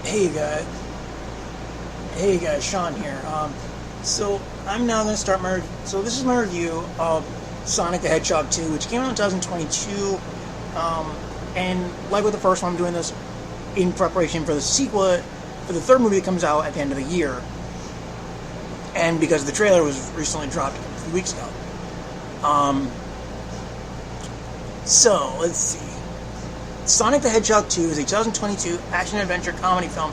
Hey guys, Sean here. So I'm now going to start my. So this is my review of Sonic the Hedgehog 2, which came out in 2022. And like with the first one, I'm doing this in preparation for the sequel, for the third movie that comes out at the end of the year. And because the trailer was recently dropped a few weeks ago. So let's see. Sonic the Hedgehog 2 is a 2022 action-adventure comedy film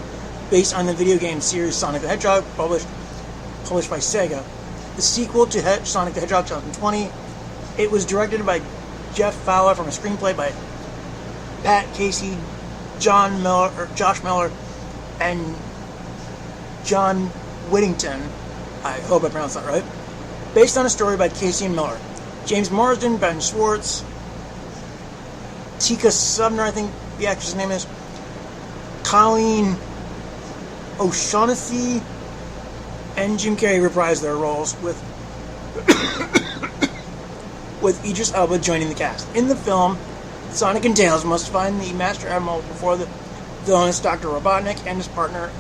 based on the video game series Sonic the Hedgehog, published by Sega. The sequel to Sonic the Hedgehog 2020. It was directed by Jeff Fowler from a screenplay by Pat Casey, Josh Miller, and John Whittington. I hope I pronounced that right. Based on a story by Casey and Miller. James Marsden, Ben Schwartz, Tika Subner, I think the actress' name is, Colleen O'Shaughnessy, and Jim Carrey reprised their roles with with Idris Elba joining the cast. In the film, Sonic and Tails must find the Master Emerald before the villainous Dr. Robotnik and his partner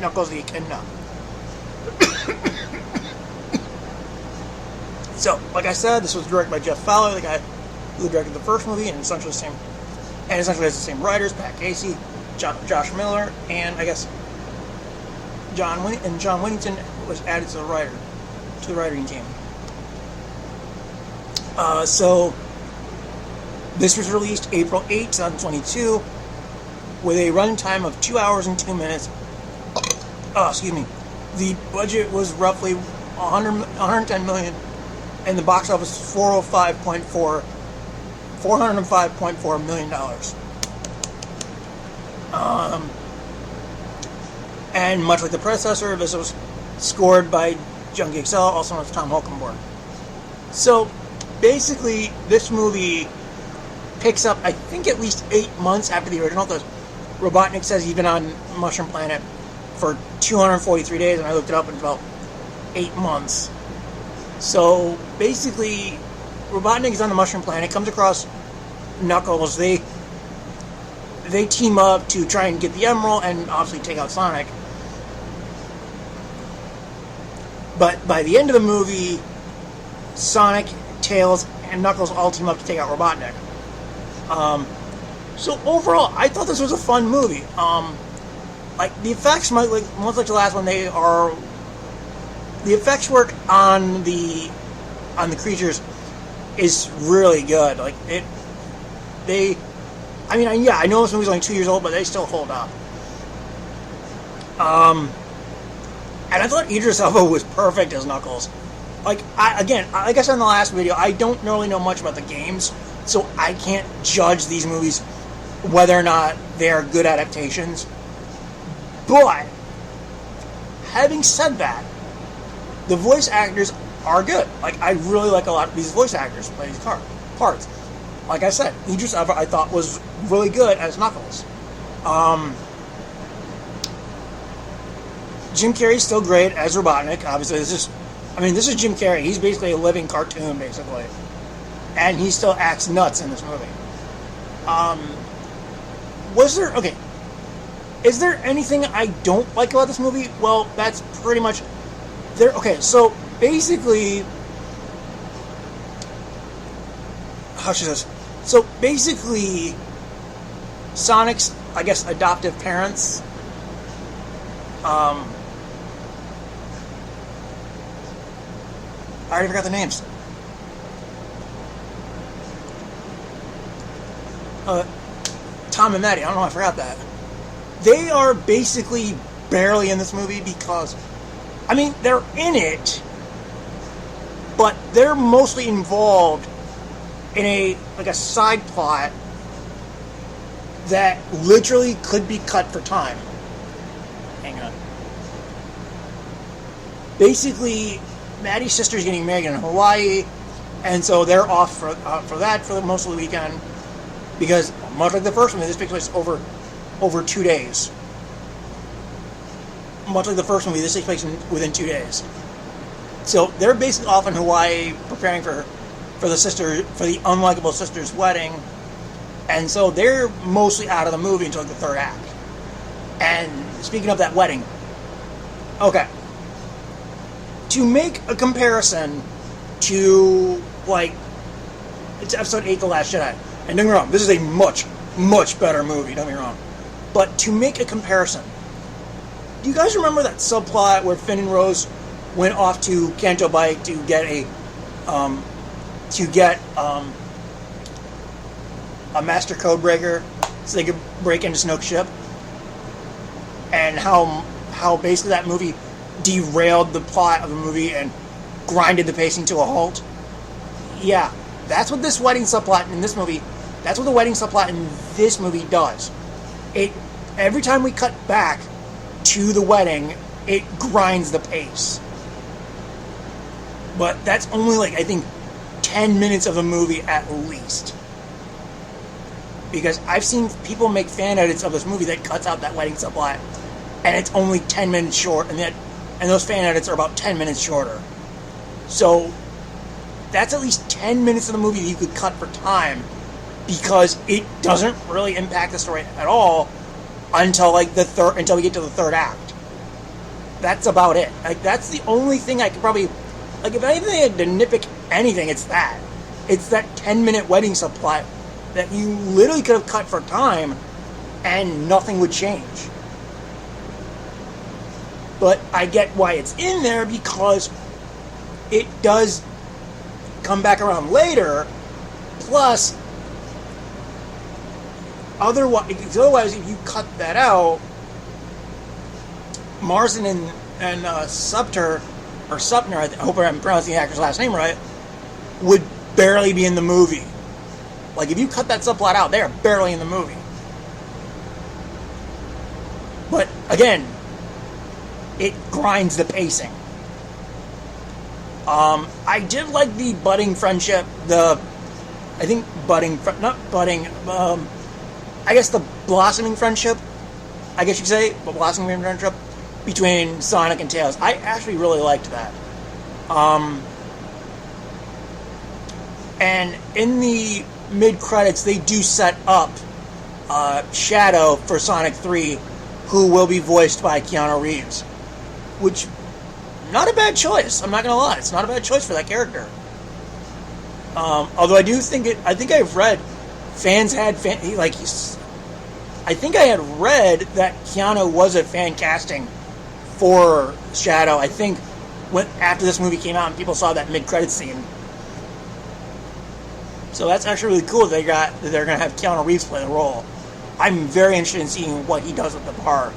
Knuckles the Echidna. So, like I said, this was directed by Jeff Fowler, the guy who directed the first movie, and essentially has the same writers, Pat Casey, Josh Miller, and I guess John Whittington was added to the writing team. So this was released April 8, 2022, with a runtime of 2 hours and 2 minutes. Excuse me. The budget was roughly 110 million, and the box office $405.4 million. And much like the predecessor, this was scored by Junkie XL, also known as Tom Holkenborg. So, basically, this movie picks up, I think, at least 8 months after the original, because Robotnik says he's been on Mushroom Planet for 243 days, and I looked it up, and it's about 8 months. So, basically, Robotnik is on the Mushroom Planet, comes across Knuckles. They team up to try and get the Emerald and obviously take out Sonic. But by the end of the movie, Sonic, Tails, and Knuckles all team up to take out Robotnik. So overall, I thought this was a fun movie. Like the effects, much like the last one, the effects work on the creatures is really good. Like I know this movie's only 2 years old, but they still hold up. And I thought Idris Elba was perfect as Knuckles. Like I said in the last video, I don't really know much about the games, so I can't judge these movies whether or not they are good adaptations. But having said that, the voice actors are good. Like I really like a lot of these voice actors play these parts. Like I said, Idris Elba I thought was really good as Knuckles. Jim Carrey's still great as Robotnik. Obviously, this is Jim Carrey. He's basically a living cartoon, basically, and he still acts nuts in this movie. Is there anything I don't like about this movie? Well, that's pretty much there. Okay, so basically, how should I say this? So basically, Sonic's, I guess, adoptive parents, I already forgot the names. Tom and Maddie, I don't know, I forgot that. They are basically barely in this movie because, they're in it, but they're mostly involved in a side plot that literally could be cut for time. Hang on. Basically, Maddie's sister's getting married in Hawaii, and so they're off for that for most of the weekend, because much like the first one, this takes place over 2 days. Much like the first movie, this takes place within 2 days. So they're basically off in Hawaii preparing for the unlikable sister's wedding, and so they're mostly out of the movie until the third act. And speaking of that wedding, okay, to make a comparison to, like, it's episode 8, The Last Jedi, and don't get me wrong, this is a much, much better movie, don't get me wrong, but to make a comparison, do you guys remember that subplot where Finn and Rose went off to Canto Bight to get a master code breaker so they could break into Snoke's ship? And how basically that movie derailed the plot of the movie and grinded the pacing to a halt? Yeah, that's what this wedding subplot in this movie, that's what the wedding subplot in this movie does. Every time we cut back to the wedding, it grinds the pace. But that's only, like, I think 10 minutes of the movie at least. Because I've seen people make fan edits of this movie that cuts out that wedding subplot, and it's only 10 minutes short, and those fan edits are about 10 minutes shorter. So that's at least 10 minutes of the movie that you could cut for time, because it doesn't really impact the story at all until we get to the third act. That's about it. Like, that's the only thing I could probably, like, if anything I had to nitpick anything, it's that. It's that 10-minute wedding subplot that you literally could have cut for time and nothing would change. But I get why it's in there, because it does come back around later. Plus, otherwise, if you cut that out, Marsden and Supner, I hope I'm pronouncing the actor's last name right, would barely be in the movie. Like, if you cut that subplot out, they're barely in the movie. But, again, it grinds the pacing. I did like the budding friendship, I guess the blossoming friendship, I guess you could say, the blossoming friendship between Sonic and Tails. I actually really liked that. And in the mid-credits, they do set up Shadow for Sonic 3, who will be voiced by Keanu Reeves. Which, not a bad choice, I'm not going to lie. It's not a bad choice for that character. Although I think I've read, I think I had read that Keanu was a fan casting for Shadow. I think after this movie came out and people saw that mid-credits scene. So that's actually really cool that they're going to have Keanu Reeves play the role. I'm very interested in seeing what he does with the part.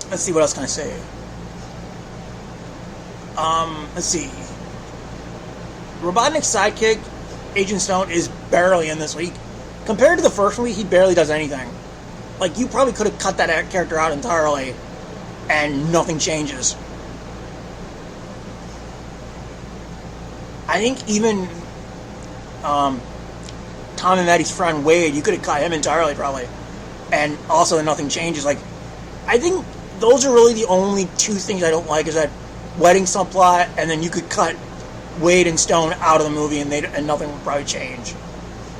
Let's see, what else can I say? Let's see. Robotnik's sidekick, Agent Stone, is barely in this week. Compared to the first movie, he barely does anything. Like, you probably could have cut that character out entirely, and nothing changes. I think even Tom and Maddie's friend Wade, you could have cut him entirely, probably, and also nothing changes. Like, I think those are really the only two things I don't like, is that wedding subplot, and then you could cut Wade and Stone out of the movie and nothing would probably change.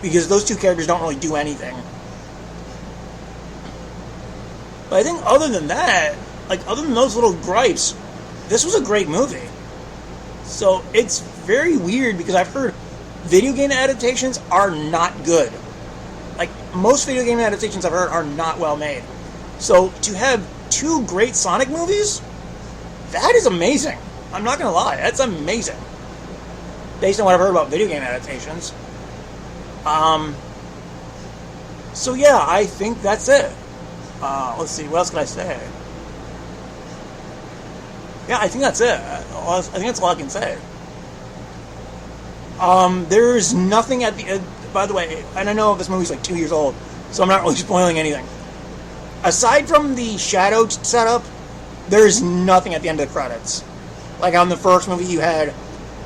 Because those two characters don't really do anything. But I think other than that, like, other than those little gripes, this was a great movie. So it's very weird, because I've heard video game adaptations are not good. Like, most video game adaptations I've heard are not well made. So to have two great Sonic movies, that is amazing. I'm not going to lie, that's amazing. Based on what I've heard about video game adaptations. So yeah, I think that's it. Let's see, what else can I say? Yeah, I think that's it. I think that's all I can say. There's nothing at the... by the way, and I know this movie's like 2 years old, so I'm not really spoiling anything. Aside from the Shadow setup, there's nothing at the end of the credits. Like, on the first movie, you had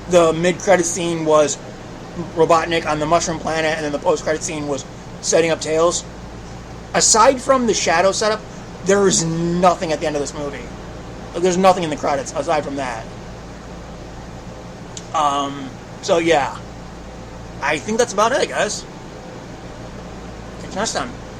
the mid-credit scene was Robotnik on the Mushroom Planet, and then the post-credit scene was setting up Tails. Aside from the Shadow setup, there's nothing at the end of this movie. Like, there's nothing in the credits aside from that. So yeah, I think that's about it, guys. Next time.